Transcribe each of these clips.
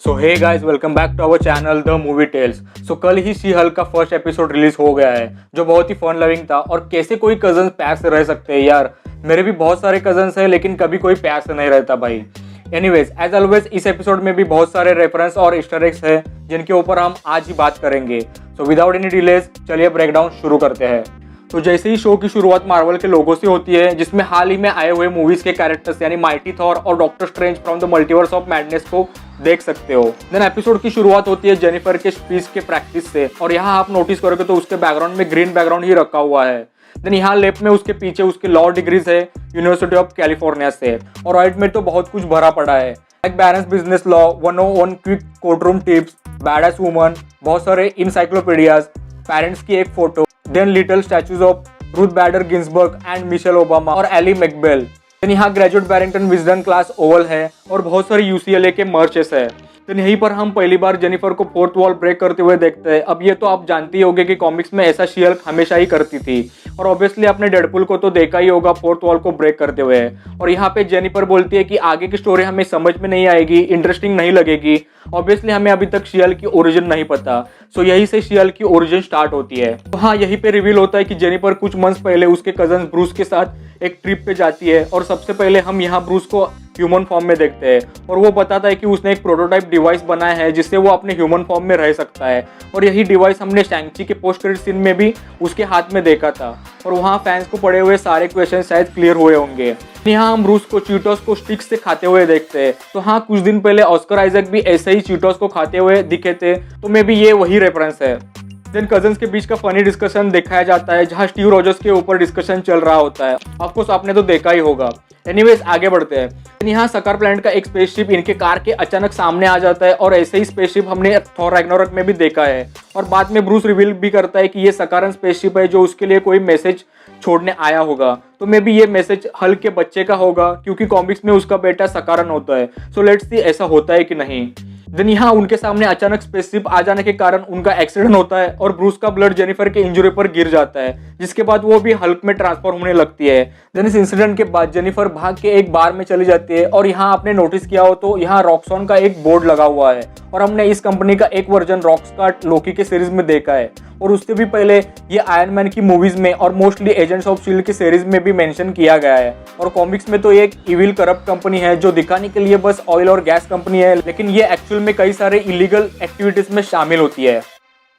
So hey guys, welcome back to our channel the movie tales. So कल ही She Hulk का first episode release हो गया है, जो बहुत ही फन लविंग था। और कैसे कोई कजन प्यार से रह सकते हैं यार। मेरे भी बहुत सारे कजन्स हैं, लेकिन कभी कोई प्यार से नहीं रहता भाई। एनीवेज, एज ऑलवेज इस एपिसोड में भी बहुत सारे रेफरेंस और ईस्टर एग्स हैं, जिनके ऊपर हम आज ही बात करेंगे। सो विदाउट एनी डिलेज चलिए ब्रेकडाउन शुरू करते हैं। तो जैसे ही शो की शुरुआत मार्वल के लोगों से होती है, जिसमें हाल ही में आए हुए मूवीज के कैरेक्टर्स यानी माइटी थॉर और doctor strange from the multiverse of madness को देख सकते हो। देन एपिसोड की शुरुआत होती है जेनिफर के स्पीच के प्रैक्टिस से, और यहाँ आप नोटिस करोगे तो उसके बैकग्राउंड में ग्रीन बैकग्राउंड ही रखा हुआ है। देन यहाँ लेफ्ट में उसके पीछे उसके लॉ डिग्रीज है यूनिवर्सिटी ऑफ कैलिफोर्निया से, और राइट में तो बहुत कुछ भरा पड़ा है, like balance business law, 101 quick courtroom tips, badass woman, बहुत सारे इंसाइक्लोपीडियाज, पेरेंट्स की एक photo, then little statues of Ruth Bader Ginsburg and Michelle Obama और एली मैकबेल। देन यहाँ graduate Barrington wisdom class oval है और बहुत सारे यूसीएलए के मर्चेस है। देन यहीं पर हम पहली बार जेनिफर को फोर्थ वॉल ब्रेक करते हुए देखते हैं। अब ये तो आप जानती होंगे कि कॉमिक्स में ऐसा शी हल्क हमेशा ही करती थी, और ऑब्वियसली आपने डेडपुल को तो देखा ही होगा फोर्थ वॉल को ब्रेक करते हुए। और यहाँ पे जेनिफर बोलती है कि आगे की स्टोरी हमें समझ में नहीं आएगी, इंटरेस्टिंग नहीं लगेगी। ऑब्वियसली हमें अभी तक शी हल्क की ओरिजिन नहीं पता, सो यहीं से शी हल्क की ओरिजिन स्टार्ट होती है। तो हाँ, यहीं पे रिवील होता है कि जेनिफर कुछ मंथ्स पहले उसके कजन ब्रूस के साथ एक ट्रिप पे जाती है, और सबसे पहले हम यहाँ ब्रूस को ह्यूमन फॉर्म में देखते हैं, और वो बताता है कि उसने एक प्रोटोटाइप डिवाइस बनाया है जिससे वो अपने ह्यूमन फॉर्म में रह सकता है। और यही डिवाइस हमने शैंग-ची के पोस्ट क्रेडिट सीन में भी उसके हाथ में देखा था, और वहाँ फैंस को पड़े हुए सारे क्वेश्चन शायद क्लियर हुए होंगे। यहाँ हम ब्रूस को चीटोस को स्टिक्स से खाते हुए देखते हैं। तो हाँ, कुछ दिन पहले ऑस्कर आइजक भी ऐसे ही चीटोस को खाते हुए दिखे थे, तो मे बी ये वही रेफरेंस है। देन कजन्स के बीच का फनी डिस्कशन दिखाया जाता है, जहाँ स्टीव रॉजर्स के ऊपर डिस्कशन चल रहा होता है। ऑफकोर्स आपने तो देखा ही होगा। एनीवेज, आगे बढ़ते हैं। यहाँ सकार प्लैनेट का एक स्पेसशिप इनके कार के अचानक सामने आ जाता है, और ऐसे ही स्पेसशिप हमने थॉर रैग्नारोक में भी देखा है। और बाद में ब्रूस रिवील भी करता है कि ये सकारन स्पेसशिप है, जो उसके लिए कोई मैसेज छोड़ने आया होगा। तो मे बी ये मैसेज हल्क के बच्चे का होगा, क्योंकि कॉमिक्स में उसका बेटा सकारन होता है। सो लेट्स सी ऐसा होता है कि नहीं। देन यहाँ उनके सामने अचानक स्पेसशिप आ जाने के कारण उनका एक्सीडेंट होता है, और ब्रूस का ब्लड जेनिफर के इंजरी पर गिर जाता है, जिसके बाद वो भी हल्क में ट्रांसफॉर्म होने लगती है। देन इस इंसिडेंट के बाद जेनिफर भाग के एक बार में चली जाती है, और यहाँ आपने नोटिस किया हो तो यहाँ रॉक्सॉन का एक बोर्ड लगा हुआ है, और हमने इस कंपनी का एक वर्जन रॉक्सकार्ट लोकी के सीरीज में देखा है, और उससे भी पहले ये आयरन मैन की मूवीज में और मोस्टली एजेंट्स ऑफ शील्ड की सीरीज में भी मेंशन किया गया है। और कॉमिक्स में तो ये एक इविल करप्ट कंपनी है, जो दिखाने के लिए बस ऑयल और गैस कंपनी है, लेकिन ये एक्चुअल में कई सारे इलीगल एक्टिविटीज में शामिल होती है।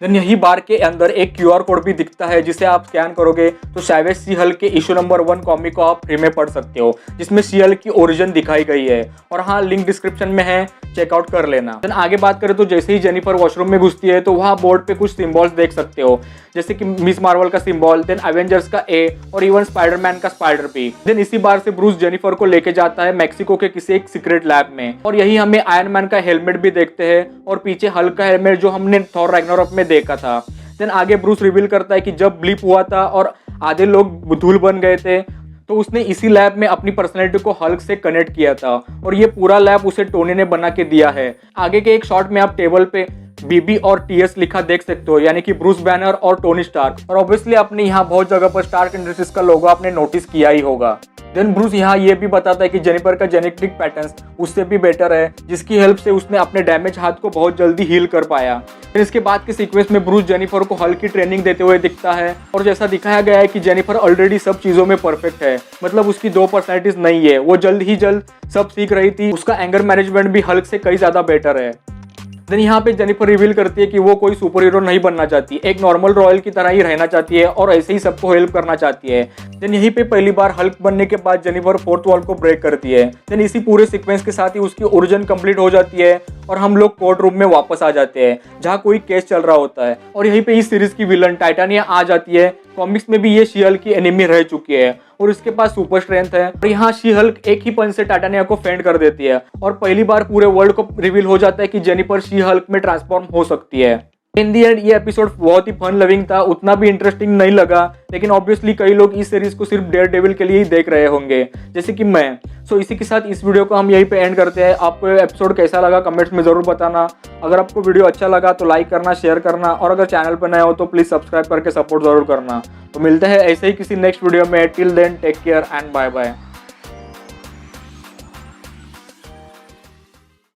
देन यही बार के अंदर एक QR कोड भी दिखता है, जिसे आप स्कैन करोगे तो सैवेज शी हल्क के इशू नंबर 1 कॉमिक को आप फ्री में पढ़ सकते हो, जिसमें शी हल्क की ओरिजिन दिखाई गई है। और हाँ, लिंक डिस्क्रिप्शन में है, चेकआउट कर लेना। देन आगे बात करें तो जैसे ही जेनिफर वॉशरूम में घुसती है, तो वहाँ बोर्ड पे कुछ सिंबल्स देख सकते हो, जैसे कि मिस मार्वल का सिंबल, देन एवेंजर्स का A, और इवन स्पाइडरमैन का स्पाइडर भी। देन इसी बार से ब्रूस जेनिफर को लेके जाता है मैक्सिको के किसी एक सीक्रेट लैब में, और यही हमें आयरन मैन का हेलमेट भी देखते हैं, और पीछे हल्क का हेलमेट जो हमने थॉर रैग्नारोक में देखा था। देन आगे ब्रूस रिवील करता है कि जब ब्लिप हुआ था और आधे लोग धूल बन गए थे, तो उसने इसी लैब में अपनी पर्सनैलिटी को हल्क से कनेक्ट किया था, और ये पूरा लैब उसे टोनी ने बना के दिया है। आगे के एक शॉट में आप टेबल पे BB और TS लिखा देख सकते हो, यानी कि ब्रूस बैनर और टोनी स्टार्क। और ऑब्वियसली आपने यहाँ बहुत जगह पर स्टार्क इंडस्ट्रीज का लोगो आपने नोटिस किया ही होगा। देन ब्रूस यहाँ ये भी बताता है कि जेनिफर का जेनेटिक पैटर्न उससे भी बेटर है, जिसकी हेल्प से उसने अपने डैमेज हाथ को बहुत जल्दी हील कर पाया। फिर इसके बाद के सीक्वेंस में ब्रूस जेनिफर को हल्क की ट्रेनिंग देते हुए दिखता है, और जैसा दिखाया गया है कि जेनिफर ऑलरेडी सब चीजों में परफेक्ट है, मतलब उसकी 2 पर्सनैलिटीज नहीं है, वो जल्द ही जल्द सब सीख रही थी। उसका एंगर मैनेजमेंट भी हल्क से कई ज्यादा बेटर है। देन यहाँ पे जेनिफर रिवील करती है कि वो कोई सुपर हीरो नहीं बनना चाहती, एक नॉर्मल रॉयल की तरह ही रहना चाहती है, और ऐसे ही सबको हेल्प करना चाहती है। देन यहीं पे पहली बार हल्क बनने के बाद जेनिफर फोर्थ वॉल को ब्रेक करती है। देन इसी पूरे सीक्वेंस के साथ ही उसकी ओरिजिन कंप्लीट हो जाती है, और हम लोग कोर्ट रूम में वापस आ जाते हैं, जहाँ कोई केस चल रहा होता है। और यहीं पे इस सीरीज की विलन टाइटानिया आ जाती है। कॉमिक्स में भी ये शी हल्क की एनिमी रह चुकी है, और इसके पास सुपर स्ट्रेंथ है, और यहाँ शी हल्क एक ही पंच से टाइटानिया को फेंड कर देती है, और पहली बार पूरे वर्ल्ड को रिवील हो जाता है कि जेनिफर शी हल्क में ट्रांसफॉर्म हो सकती है। इन दी एंड ये एपिसोड बहुत ही फन लविंग था, उतना भी इंटरेस्टिंग नहीं लगा, लेकिन ऑब्वियसली कई लोग इस सीरीज को सिर्फ डेयरडेविल के लिए ही देख रहे होंगे, जैसे कि मैं। सो इसी के साथ इस वीडियो को हम यहीं पे एंड करते हैं। आपको ये एपिसोड कैसा लगा कमेंट्स में जरूर बताना। अगर आपको वीडियो अच्छा लगा तो लाइक करना, शेयर करना, और अगर चैनल पर नए हो तो प्लीज सब्सक्राइब करके सपोर्ट जरूर करना। तो मिलते हैं ऐसे ही किसी नेक्स्ट वीडियो में। Till then take care and bye bye.